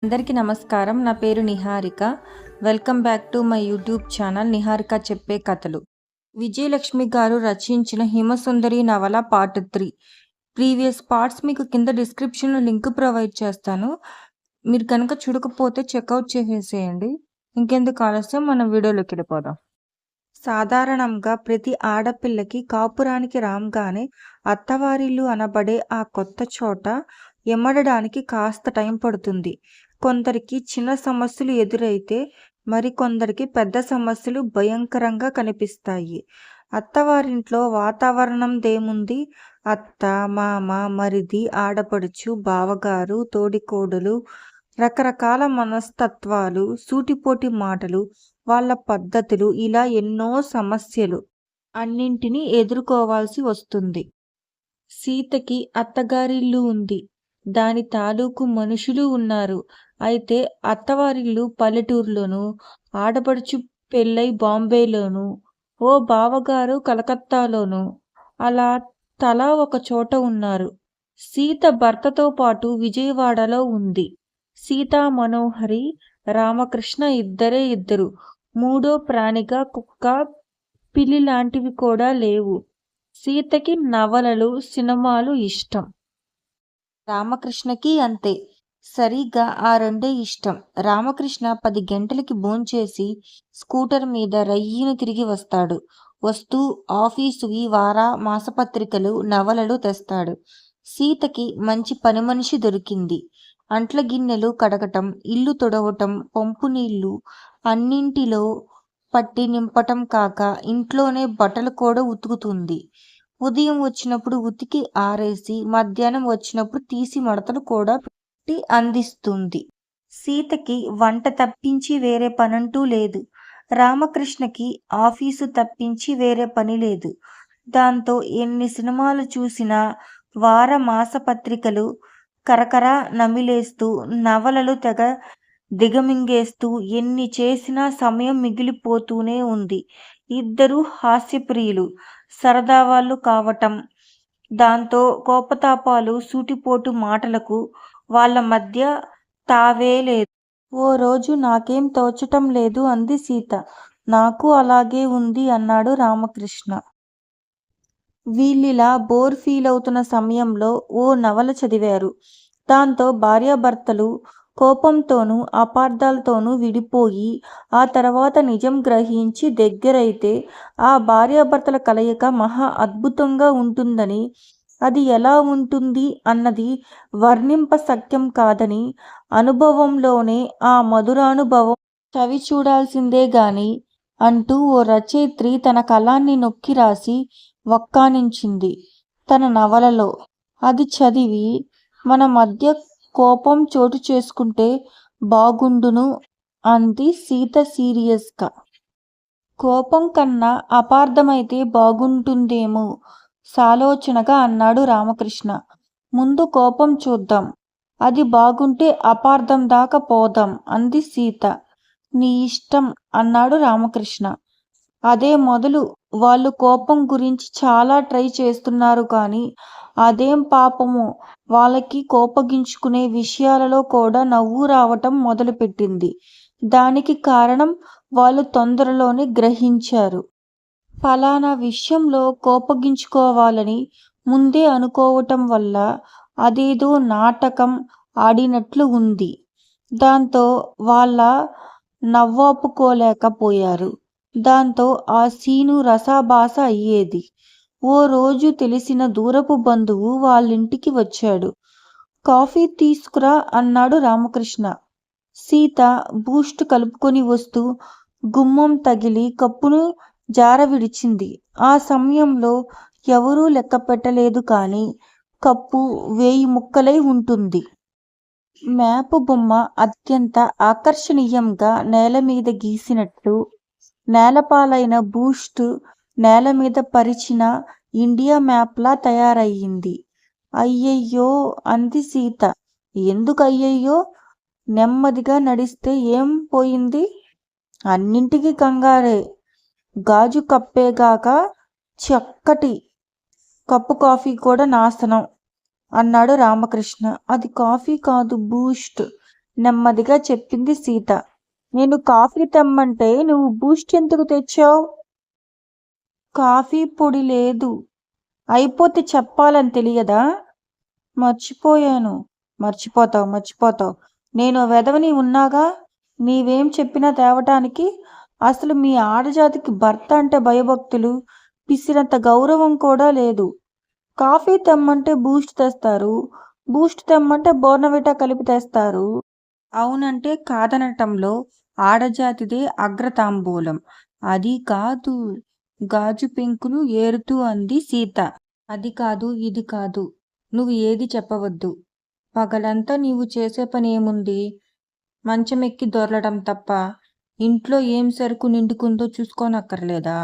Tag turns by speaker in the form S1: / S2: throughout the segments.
S1: అందరికీ నమస్కారం. నా పేరు Niharika. Welcome back to my YouTube channel Niharika చెప్పే కథలు. విజయలక్ష్మి గారు రచించిన హిమసుందరి నవల పార్ట్ 3. ప్రీవియస్ పార్ట్స్ మీకు కింద డిస్క్రిప్షన్లో లింక్ ప్రొవైడ్ చేస్తాను. మీరు కనుక చూడకపోతే చెక్అవుట్ చేసేసేయండి. ఇంకెందుకు ఆలస్యం, మనం వీడియోలోకి వెళ్ళిపోదాం. సాధారణంగా ప్రతి ఆడపిల్లకి కాపురానికి రాగానే అత్తవారిల్లు అనబడే ఆ కొత్త చోట ఎమడడానికి కాస్త టైం పడుతుంది. కొందరికి చిన్న సమస్యలు ఎదురైతే మరికొందరికి పెద్ద సమస్యలు భయంకరంగా కనిపిస్తాయి. అత్తవారింట్లో వాతావరణందేముంది? అత్త, మామ, మరిది, ఆడపడుచు, బావగారు, తోడికోడలు, రకరకాల మనస్తత్వాలు, సూటిపోటి మాటలు, వాళ్ళ పద్ధతులు, ఇలా ఎన్నో సమస్యలు. అన్నింటినీ ఎదుర్కోవాల్సి వస్తుంది. సీతకి అత్తగారిల్లు ఉంది. దాని తాలూకు మనుషులు ఉన్నారు. అయితే అత్తవారిల్లు పల్లెటూరులోను, ఆడపడుచు పెళ్ళై బాంబేలోను, ఓ బావగారు కలకత్తాలోను, అలా తలా ఒక చోట ఉన్నారు. సీత భర్తతో పాటు విజయవాడలో ఉంది. సీతా మనోహరి, రామకృష్ణ ఇద్దరు. మూడో ప్రాణిగా కుక్క, పిల్లి లాంటివి కూడా లేవు. సీతకి నవలలు, సినిమాలు ఇష్టం. రామకృష్ణకి అంతే. సరిగ్గా ఆ రెండే ఇష్టం. రామకృష్ణ 10 గంటలకి భోంచేసి స్కూటర్ మీద రయ్యిన తిరిగి వస్తాడు. వస్తూ ఆఫీసువి వార మాసపత్రికలు, నవలలు తెస్తాడు. సీతకి మంచి పనిమనిషి దొరికింది. అంట్ల గిన్నెలు కడగటం, ఇల్లు తుడవటం, పంపు నీళ్లు అన్నింటిలో పట్టి నింపటం కాక ఇంట్లోనే బట్టలు కూడా ఉతుకుతుంది. ఉదయం వచ్చినప్పుడు ఉతికి ఆరేసి, మధ్యాహ్నం వచ్చినప్పుడు తీసి మడతలు కూడా పెట్టి అందిస్తుంది. సీతకి వంట తప్పించి వేరే పనంటూ లేదు. రామకృష్ణకి ఆఫీసు తప్పించి వేరే పని లేదు. దాంతో ఎన్ని సినిమాలు చూసినా, వార మాసపత్రికలు కరకరా నమిలేస్తూ, నవలలు తెగ దిగమింగేస్తూ ఎన్ని చేసినా సమయం మిగిలిపోతూనే ఉంది. ఇద్దరూ హాస్యప్రియులు, సరదావాళ్ళు కావటం, దాంతో కోపతాపాలు, సూటిపోటు మాటలకు వాళ్ళ మధ్య తావే లేదు. ఓ రోజు నాకేం తోచటం లేదు అంది సీత. నాకు అలాగే ఉంది అన్నాడు రామకృష్ణ. వీళ్ళిలా బోర్ ఫీల్ అవుతున్న సమయంలో ఓ నవల చదివారు. దాంతో భార్యాభర్తలు కోపంతోనూ అపార్థాలతోనూ విడిపోయి ఆ తర్వాత నిజం గ్రహించి దగ్గరైతే ఆ భార్యాభర్తల కలయిక మహా అద్భుతంగా ఉంటుందని, అది ఎలా ఉంటుంది అన్నది వర్ణింపశక్యం కాదని, అనుభవంలోనే ఆ మధురానుభవం చవి చూడాల్సిందే గాని అంటూ ఓ రచయిత్రి తన కలాన్ని నొక్కి రాసి వక్కాణించింది తన నవలలో. అది చదివి మన మధ్య కోపం చోటు చేసుకుంటే బాగుండును అంది సీత సీరియస్గా. కోపం కన్నా అపార్థమైతే బాగుంటుందేమో సాలోచనగా అన్నాడు రామకృష్ణ. ముందు కోపం చూద్దాం, అది బాగుంటే అపార్థం దాకా పోదాం అంది సీత. నీ ఇష్టం అన్నాడు రామకృష్ణ. అదే మొదలు. వాళ్ళు కోపం గురించి చాలా ట్రై చేస్తున్నారు కానీ అదేం పాపమో వాళ్ళకి కోపగించుకునే విషయాలలో కూడా నవ్వు రావటం మొదలుపెట్టింది. దానికి కారణం వాళ్ళు తొందరలోనే గ్రహించారు. ఫలానా విషయంలో కోపగించుకోవాలని ముందే అనుకోవటం వల్ల అదేదో నాటకం ఆడినట్లు ఉంది. దాంతో వాళ్ళ నవ్వాపుకోలేకపోయారు. దాంతో ఆ సీను రసాభాస అయ్యేది. ఓ రోజు తెలిసిన దూరపు బంధువు వాళ్ళింటికి వచ్చాడు. కాఫీ తీసుకురా అన్నాడు రామకృష్ణ. సీత బూస్ట్ కలుపుకొని వస్తూ గుమ్మం తగిలి కప్పును జార విడిచింది. ఆ సమయంలో ఎవరూ లెక్క పెట్టలేదు కానీ కప్పు 1000 ముక్కలై ఉంటుంది. మ్యాపు బొమ్మ అత్యంత ఆకర్షణీయంగా నేలమీద గీసినట్టు, నేలపాలైన బూస్ట్ నేలమీద పరిచిన ఇండియా మ్యాప్లా తయారయ్యింది. అయ్యయ్యో అంది సీత. ఎందుకు అయ్యయ్యో? నెమ్మదిగా నడిస్తే ఏం పోయింది? అన్నింటికీ కంగారే. గాజు కప్పేగాక చక్కటి కప్పు కాఫీ కూడా నాశనం అన్నాడు రామకృష్ణ. అది కాఫీ కాదు, బూస్ట్. నెమ్మదిగా చెప్పింది సీత. నేను కాఫీ తెమ్మంటే నువ్వు బూస్ట్ ఎందుకు తెచ్చావు? కాఫీ పొడి లేదు. అయిపోతే చెప్పాలని తెలియదా? మర్చిపోయాను. మర్చిపోతావు. నేను వెధవని ఉన్నాగా నీవేం చెప్పినా తేవటానికి. అసలు మీ ఆడజాతికి భర్త అంటే భయభక్తులు, పిసిరంత గౌరవం కూడా లేదు. కాఫీ తెమ్మంటే బూస్ట్ తెస్తారు, బూస్ట్ తెమ్మంటే బోర్నవిటా కలిపి తెస్తారు. అవునంటే కాదనటంలో ఆడజాతిదే అగ్రతాంబూలం. అది కాదు. గాజు పెంకులు ఏరుతూ అంది సీత. అది కాదు, ఇది కాదు. నువ్వు ఏది చెప్పవద్దు. పగలంతా నీవు చేసే పని ఏముంది? మంచమెక్కి దొర్లటం తప్ప ఇంట్లో ఏం సరుకు నిండుకుందో చూసుకోనక్కర్లేదా?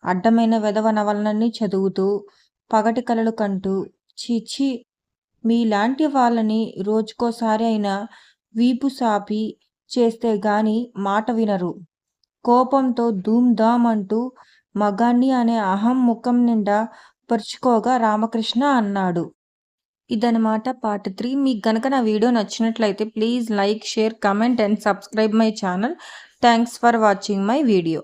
S1: అడ్డమైన వెధవ నవలనన్నీ చదువుతూ పగటి కలలు కంటూ చీచీ, మీలాంటి వాళ్ళని రోజుకోసారి అయినా వీపు సాపి చేస్తే గాని మాట వినరు. కోపంతో ధూమ్ అంటూ మగాణ్ణి అనే అహం ముఖం నిండా పరుచుకోగా రామకృష్ణ అన్నాడు. ఇదనమాట పార్ట్ 3. మీకు గనక నా వీడియో నచ్చినట్లయితే please like, share, comment and subscribe my channel. Thanks for watching my video.